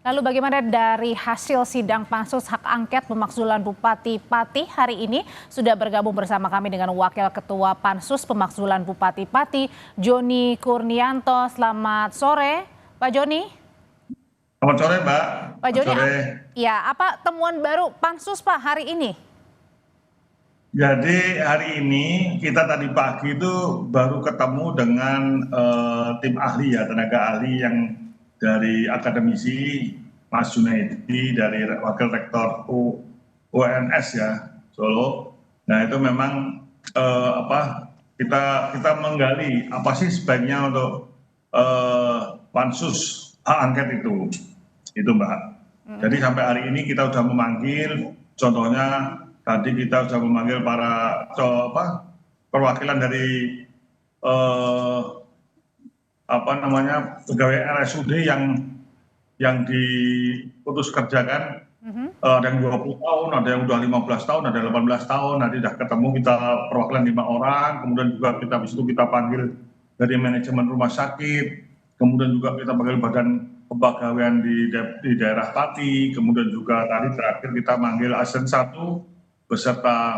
Lalu bagaimana dari hasil sidang pansus hak angket pemakzulan Bupati Pati hari ini? Sudah bergabung bersama kami dengan Wakil Ketua Pansus Pemakzulan Bupati Pati, Joni Kurnianto. Selamat sore, Pak Joni. Selamat sore, Mbak. Pak Selamat Joni, sore. ya apa temuan baru Pansus Pak hari ini? Jadi hari ini kita tadi pagi itu baru ketemu dengan tim ahli ya, tenaga ahli yang dari akademisi Mas Junaidi dari Wakil Rektor UNS ya Solo. Nah itu memang kita menggali apa sih sebaiknya untuk pansus hak angket itu Mbak. Jadi sampai hari ini kita sudah memanggil, contohnya tadi kita sudah memanggil para perwakilan dari pegawai RSUD yang diputus kerjakan. Ada yang 20 tahun, ada yang udah 15 tahun, ada 18 tahun. Nanti sudah ketemu kita perwakilan 5 orang, kemudian juga kita panggil dari manajemen rumah sakit, kemudian juga kita panggil badan kepegawaian di daerah Pati, kemudian juga tadi terakhir kita manggil Asn 1 beserta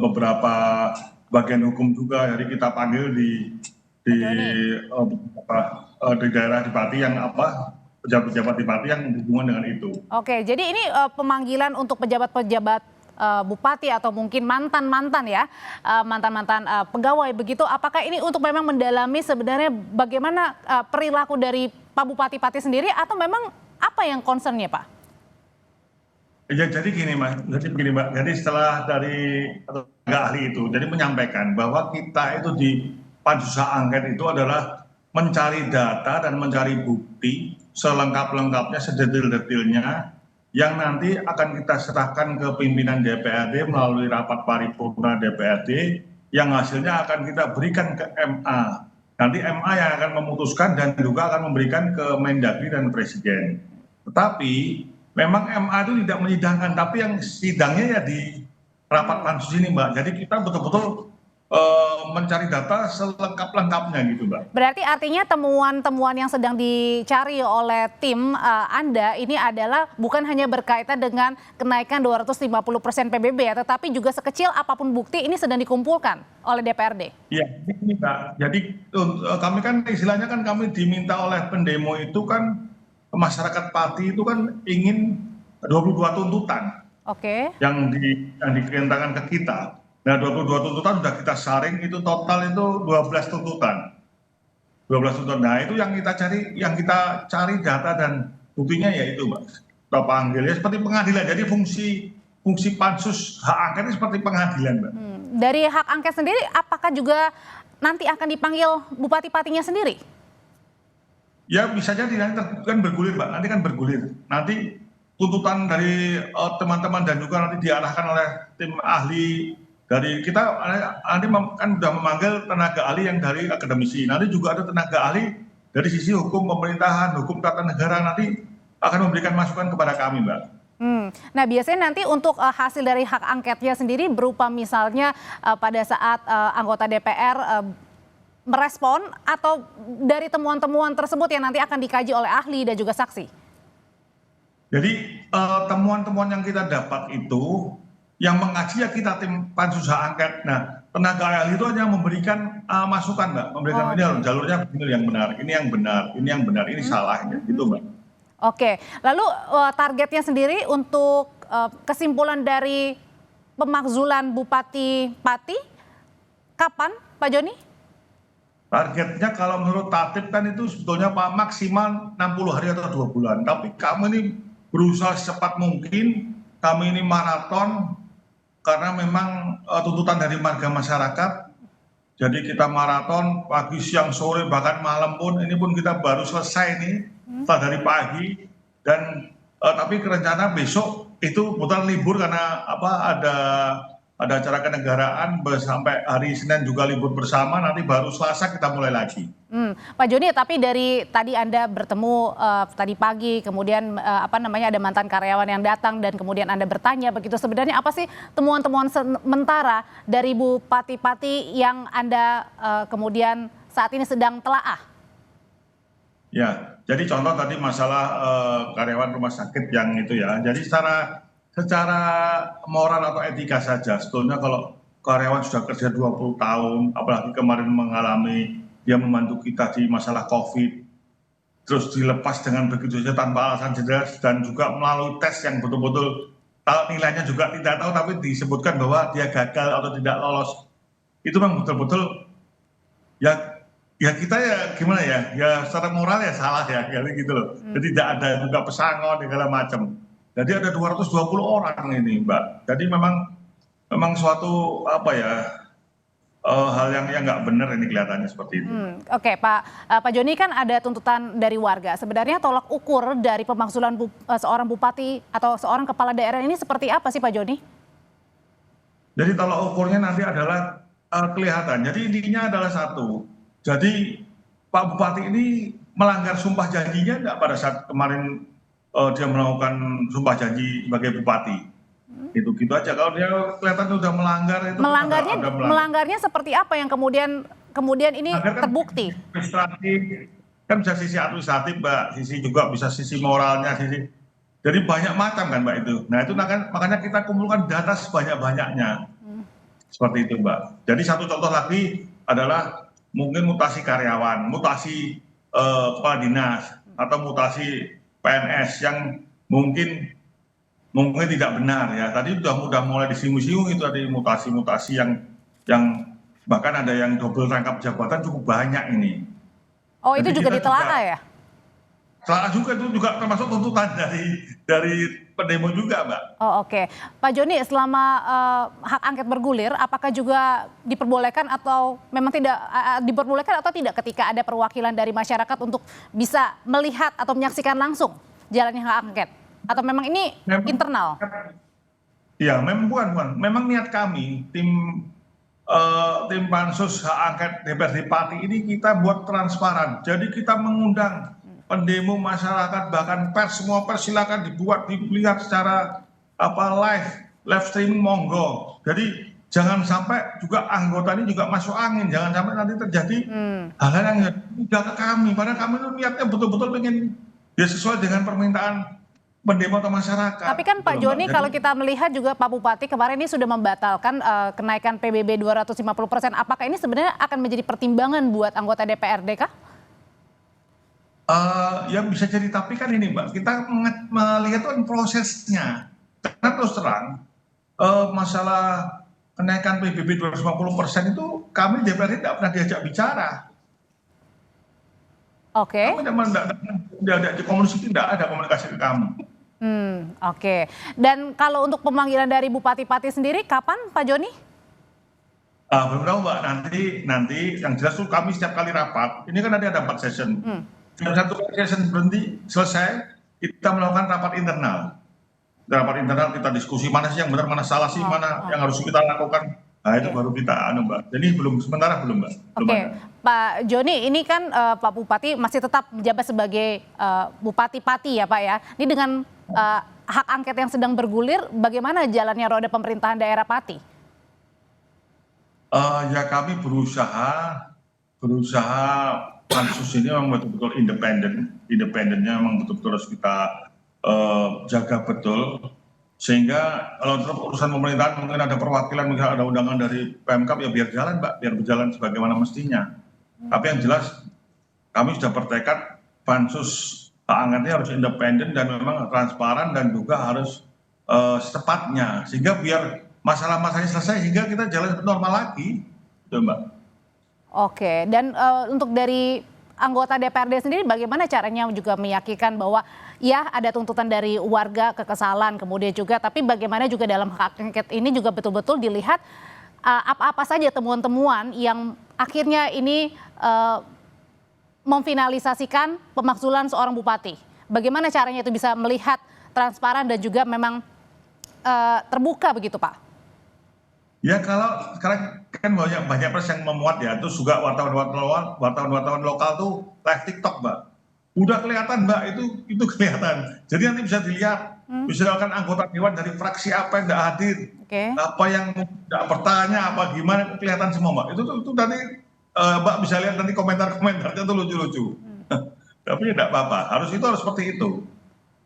beberapa bagian hukum juga. Jadi kita panggil di daerah di Pati yang pejabat-pejabat di Pati yang berhubungan dengan itu. Oke, jadi ini pemanggilan untuk pejabat-pejabat bupati atau mungkin mantan-mantan ya, mantan-mantan pegawai begitu. Apakah ini untuk memang mendalami sebenarnya bagaimana perilaku dari Pak Bupati Pati sendiri atau memang apa yang concernnya Pak? Ya, jadi gini Mbak, jadi setelah dari tenaga ahli itu, jadi menyampaikan bahwa kita itu di pansus hak angket itu adalah mencari data dan mencari bukti selengkap-lengkapnya, sedetil-detilnya, yang nanti akan kita serahkan ke pimpinan DPRD melalui rapat paripurna DPRD, yang hasilnya akan kita berikan ke MA. Nanti MA yang akan memutuskan dan juga akan memberikan ke Mendagri dan Presiden. Tetapi memang MA itu tidak menyidangkan, tapi yang sidangnya ya di rapat pansus ini Mbak. Jadi kita betul-betul mencari data selengkap-lengkapnya gitu Mbak. Berarti artinya temuan-temuan yang sedang dicari oleh tim Anda ini adalah bukan hanya berkaitan dengan kenaikan 250% PBB ya, tetapi juga sekecil apapun bukti ini sedang dikumpulkan oleh DPRD. Iya, ini Mbak. Jadi kami kan istilahnya kan kami diminta oleh pendemo itu kan, masyarakat Pati itu kan ingin 22 tuntutan. Oke. Yang dikirimkan ke kita. Nah 22 tuntutan sudah kita saring, itu total itu 12 tuntutan. 12 tuntutan. Nah itu yang kita cari data dan buktinya yaitu Mbak. Kita panggil ya seperti pengadilan. Jadi fungsi pansus hak angket ini seperti pengadilan Mbak. Dari hak angket sendiri apakah juga nanti akan dipanggil Bupati Patinya sendiri? Ya bisa jadi nanti kan bergulir Mbak, nanti kan bergulir. Nanti tuntutan dari teman-teman dan juga nanti diarahkan oleh tim ahli dari kita, nanti kan sudah memanggil tenaga ahli yang dari akademisi. Nanti juga ada tenaga ahli dari sisi hukum pemerintahan, hukum tata negara, nanti akan memberikan masukan kepada kami Mbak. Nah biasanya nanti untuk hasil dari hak angketnya sendiri berupa misalnya pada saat anggota DPR merespon atau dari temuan-temuan tersebut yang nanti akan dikaji oleh ahli dan juga saksi? Jadi temuan-temuan yang kita dapat itu yang mengaji ya kita tim pansus hak angket. Nah tenaga ahli itu hanya memberikan masukan Mbak, memberikan ini jalurnya yang benar, ini yang benar, ini yang benar, ini salah gitu Mbak. Oke, lalu targetnya sendiri untuk kesimpulan dari pemakzulan Bupati Pati kapan Pak Joni? Targetnya kalau menurut Tatip kan itu sebetulnya Pak maksimal 60 hari atau 2 bulan. Tapi kami ini berusaha secepat mungkin, kami ini maraton karena memang tuntutan dari warga masyarakat. Jadi kita maraton pagi, siang, sore, bahkan malam pun, ini pun kita baru selesai nih setelah dari pagi. Dan tapi rencana besok itu putar libur karena ada acara kenegaraan sampai hari Senin juga libur bersama, nanti baru Selasa kita mulai lagi. Pak Joni, tapi dari tadi Anda bertemu tadi pagi, kemudian ada mantan karyawan yang datang dan kemudian Anda bertanya begitu, sebenarnya apa sih temuan-temuan sementara dari Bupati Pati yang Anda kemudian saat ini sedang telaah? Ya, jadi contoh tadi masalah karyawan rumah sakit yang itu ya. Jadi secara moral atau etika saja, sebetulnya kalau karyawan sudah kerja 20 tahun, apalagi kemarin mengalami dia membantu kita di masalah COVID, terus dilepas dengan begitu saja tanpa alasan jelas dan juga melalui tes yang betul-betul tahu nilainya juga tidak tahu tapi disebutkan bahwa dia gagal atau tidak lolos. Itu memang betul-betul ya ya kita ya gimana ya ya secara moral ya salah ya kali gitu loh. Jadi tidak ada juga pesangon segala macam. Jadi ada 220 orang ini Mbak. Jadi memang memang suatu apa ya hal yang nggak benar ini kelihatannya seperti itu. Oke, Pak Joni, kan ada tuntutan dari warga. Sebenarnya tolak ukur dari pemakzulan seorang bupati atau seorang kepala daerah ini seperti apa sih Pak Joni? Jadi tolak ukurnya nanti adalah kelihatan. Jadi intinya adalah satu. Jadi Pak Bupati ini melanggar sumpah janjinya enggak pada saat kemarin dia melakukan sumpah janji sebagai bupati. Itu gitu aja. Kalau dia kelihatan sudah melanggar itu ada melanggar. Melanggarnya seperti apa yang kemudian ini Melanggar kan terbukti? administratif, kan bisa sisi administratif Mbak, sisi juga bisa sisi moralnya, sisi jadi banyak macam kan Mbak itu. Nah itu makanya kita kumpulkan data sebanyak-banyaknya. Seperti itu Mbak. Jadi satu contoh lagi adalah mungkin mutasi karyawan, mutasi kepala dinas, atau mutasi PNS yang mungkin tidak benar ya. Tadi sudah mulai disinggung-singgung itu ada mutasi-mutasi yang bahkan ada yang double rangkap jabatan cukup banyak ini. Oh, itu Jadi juga kita ditelaah ya? Salah juga itu juga termasuk tuntutan dari pendemo juga, Mbak. Oh, oke. Pak Joni, selama hak angket bergulir, apakah juga diperbolehkan atau memang tidak diperbolehkan atau tidak ketika ada perwakilan dari masyarakat untuk bisa melihat atau menyaksikan langsung jalannya hak angket? Atau memang ini internal? Iya, memang bukan. Memang niat kami tim pansus hak angket DPRD Pati ini kita buat transparan. Jadi kita mengundang pendemo masyarakat bahkan pers, semua pers silakan dilihat secara live streaming monggo. Jadi jangan sampai juga anggota ini juga masuk angin, jangan sampai nanti terjadi hal-hal yang tidak ke kami. Padahal kami itu niatnya betul-betul pengen ya sesuai dengan permintaan pendemo atau masyarakat. Tapi kan Pak Joni, kalau kita melihat juga Pak Bupati kemarin ini sudah membatalkan kenaikan PBB 250%. Apakah ini sebenarnya akan menjadi pertimbangan buat anggota DPRD kah? Ya bisa jadi, tapi kan ini Mbak, kita melihat kan prosesnya. Karena terus terang, masalah kenaikan PBB 250% itu kami DPRD tidak pernah diajak bicara. Oke. Kami tidak ada komunikasi ke kami. Oke. Dan kalau untuk pemanggilan dari Bupati Pati sendiri, kapan Pak Joni? Belum tahu Mbak, nanti yang jelas tuh kami setiap kali rapat, ini kan ada 4 session. Dan satu session berhenti, selesai, kita melakukan rapat internal. Rapat internal kita diskusi mana sih yang benar, mana salah sih, mana yang harus kita lakukan. Nah itu baru kita Mbak. Jadi sementara belum Mbak. Oke, Pak Joni, ini kan Pak Bupati masih tetap menjabat sebagai Bupati Pati ya Pak ya. Ini dengan hak angket yang sedang bergulir, bagaimana jalannya roda pemerintahan daerah Pati? Ya kami berusaha pansus ini memang betul-betul independennya memang betul-betul harus kita jaga betul, sehingga kalau untuk urusan pemerintahan mungkin ada perwakilan, mungkin ada undangan dari Pemkab ya biar jalan Mbak, biar berjalan sebagaimana mestinya. Tapi yang jelas kami sudah bertekad pansus hak angketnya harus independen dan memang transparan dan juga harus secepatnya, sehingga biar masalah-masalahnya selesai sehingga kita jalan normal lagi, gitu Mbak. Oke, dan untuk dari anggota DPRD sendiri bagaimana caranya juga meyakinkan bahwa ya ada tuntutan dari warga kekesalan kemudian juga, tapi bagaimana juga dalam hak angket ini juga betul-betul dilihat apa-apa saja temuan-temuan yang akhirnya ini memfinalisasikan pemakzulan seorang bupati. Bagaimana caranya itu bisa melihat transparan dan juga memang terbuka begitu Pak? Ya kalau sekarang kan banyak pers yang memuat ya, terus juga wartawan lokal tuh live TikTok Mbak. Udah kelihatan Mbak, itu kelihatan. Jadi nanti bisa dilihat, misalkan anggota dewan dari fraksi apa yang tidak hadir, apa yang tidak bertanya, apa gimana, kelihatan semua Mbak. Itu nanti Mbak bisa lihat nanti komentar-komentarnya tuh lucu-lucu. Tapi ya tidak apa-apa, harus seperti itu.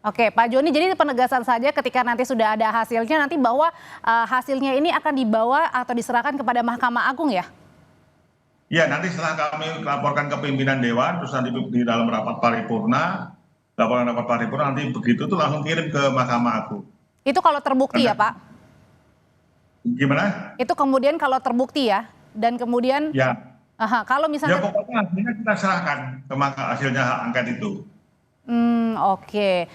Oke, Pak Joni, jadi penegasan saja ketika nanti sudah ada hasilnya nanti bahwa hasilnya ini akan dibawa atau diserahkan kepada Mahkamah Agung ya? Ya, nanti setelah kami laporkan ke pimpinan Dewan, terus nanti di dalam rapat paripurna, laporan rapat paripurna nanti begitu tuh langsung kirim ke Mahkamah Agung. Itu kalau terbukti ya, Pak? Gimana? Itu kemudian kalau terbukti ya, dan kemudian Ya, kalau ya misalnya, pokoknya hasilnya kita serahkan ke hasilnya hak angket itu. oke.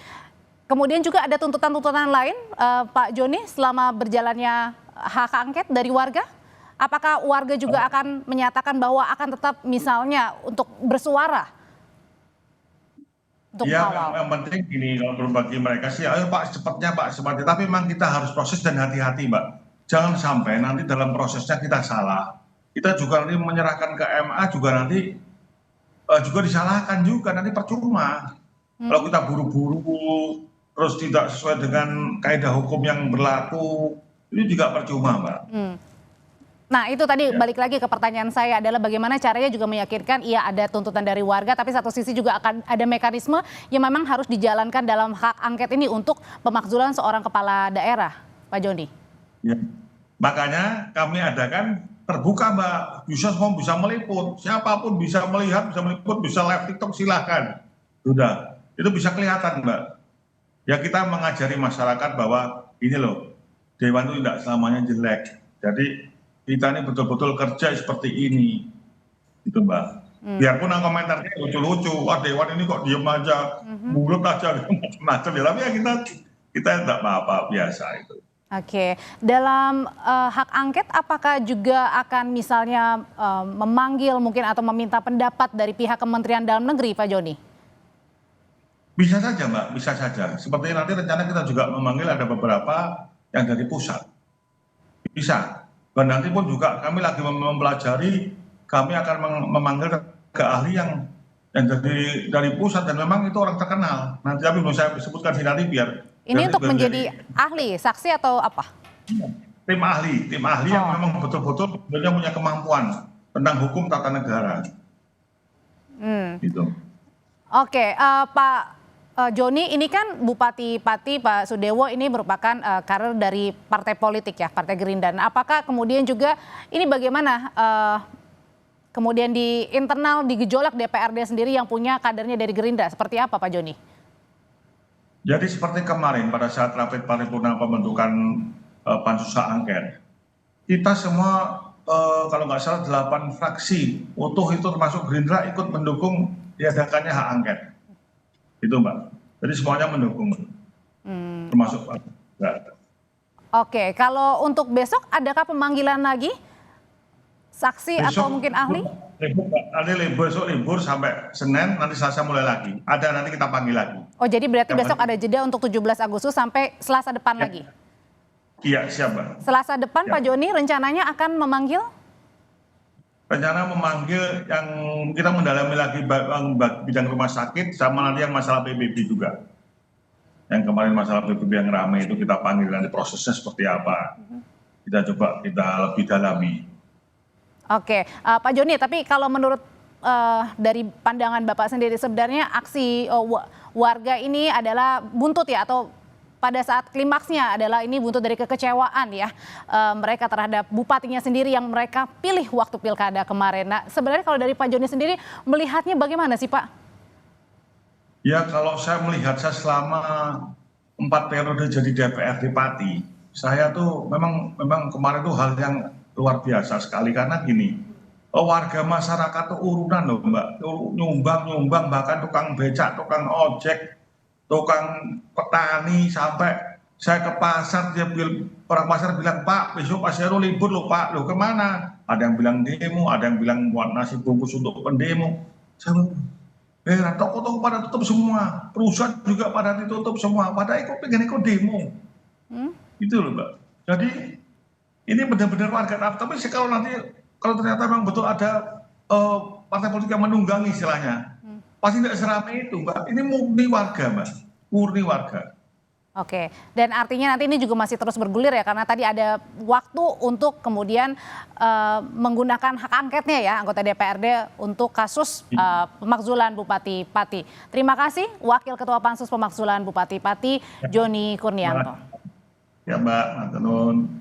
Kemudian juga ada tuntutan-tuntutan lain, Pak Joni, selama berjalannya hak angket dari warga? Apakah warga juga akan menyatakan bahwa akan tetap misalnya untuk bersuara untuk Ya, mengawal? yang penting gini, kalau bagi mereka sih, ayo Pak, cepatnya Pak, cepatnya. Tapi memang kita harus proses dan hati-hati, Mbak. Jangan sampai nanti dalam prosesnya kita salah. Kita juga nanti menyerahkan ke MA juga nanti juga disalahkan juga, nanti percuma. Kalau kita buru-buru, terus tidak sesuai dengan kaidah hukum yang berlaku, itu juga percuma, Mbak. Nah itu tadi balik lagi ke pertanyaan saya adalah bagaimana caranya juga meyakinkan iya ada tuntutan dari warga tapi satu sisi juga akan ada mekanisme yang memang harus dijalankan dalam hak angket ini untuk pemakzulan seorang kepala daerah, Pak Joni. Ya. Makanya kami adakan terbuka, Mbak, semua bisa meliput, siapapun bisa melihat, bisa meliput, bisa live TikTok silahkan. Sudah, itu bisa kelihatan, Mbak. Ya kita mengajari masyarakat bahwa ini loh, Dewan itu tidak selamanya jelek. Jadi kita ini betul-betul kerja seperti ini, gitu Mbak. Biarpun yang komentarnya lucu-lucu, wah Dewan ini kok diem aja, mulut aja, macam-macam ya. Tapi ya kita tidak apa-apa, biasa itu. Oke, dalam hak angket apakah juga akan misalnya memanggil mungkin atau meminta pendapat dari pihak Kementerian Dalam Negeri, Pak Joni? Bisa saja Mbak, bisa saja. Seperti nanti rencana kita juga memanggil ada beberapa yang dari pusat. Bisa. Dan nanti pun juga kami lagi mempelajari, kami akan memanggil ke ahli yang dari pusat dan memang itu orang terkenal. Nanti tapi belum saya sebutkan sih nanti biar. Ini untuk menjadi ahli, saksi atau apa? Tim ahli yang memang betul-betul sebenarnya punya kemampuan tentang hukum tata negara. Gitu. Oke, Pak Joni, ini kan Bupati Pati Pak Sudewo ini merupakan kader dari partai politik ya, Partai Gerindra. Nah, apakah kemudian juga ini bagaimana kemudian di internal di gejolak DPRD sendiri yang punya kadernya dari Gerindra, seperti apa Pak Joni? Jadi seperti kemarin pada saat rapat paripurna pembentukan pansus hak angket, kita semua kalau nggak salah 8 fraksi utuh itu termasuk Gerindra ikut mendukung diadakannya hak angket. Itu Mbak. Jadi semuanya mendukung. Termasuk Pak. Oke, kalau untuk besok adakah pemanggilan lagi? Saksi Besok, atau mungkin ahli? Nanti besok libur sampai Senin, nanti Selasa mulai lagi. Ada nanti kita panggil lagi. Oh jadi berarti besok ada jeda untuk 17 Agustus sampai Selasa depan lagi? Iya siap Mbak. Selasa depan Pak Joni rencananya akan memanggil? Rencana memanggil yang kita mendalami lagi bidang rumah sakit sama nanti yang masalah PBB juga. Yang kemarin masalah PBB yang ramai itu kita panggil nanti prosesnya seperti apa. Kita coba kita lebih dalami. Oke, Pak Joni, tapi kalau menurut dari pandangan Bapak sendiri sebenarnya aksi warga ini adalah buntut ya atau pada saat klimaksnya adalah ini buntut dari kekecewaan ya mereka terhadap bupatinya sendiri yang mereka pilih waktu pilkada kemarin. Nah sebenarnya kalau dari Pak Joni sendiri melihatnya bagaimana sih Pak? Ya kalau saya melihat saya selama 4 periode jadi DPRD Pati, saya tuh memang kemarin tuh hal yang luar biasa sekali karena gini, warga masyarakat tuh urunan loh Mbak, nyumbang bahkan tukang becak, tukang ojek, tukang petani sampai saya ke pasar orang pasar bilang Pak besok Pak Heru libur loh Pak, loh kemana? Ada yang bilang demo, ada yang bilang buat nasi bungkus untuk pendemo. Saya bilang, toko-toko pada tutup semua, perusahaan juga pada ditutup semua, pada pengen ikut demo. Itu loh Mbak. Jadi ini benar-benar warga, tapi kalau ternyata memang betul ada partai politik yang menunggangi istilahnya, pasti tidak seramai itu Mbak. Ini murni warga Mbak, murni warga. Oke, dan artinya nanti ini juga masih terus bergulir ya, karena tadi ada waktu untuk kemudian menggunakan hak angketnya ya anggota DPRD untuk kasus pemakzulan Bupati Pati. Terima kasih Wakil Ketua Pansus Pemakzulan Bupati Pati, Joni Kurnianto. Ya Mbak, Mantenun.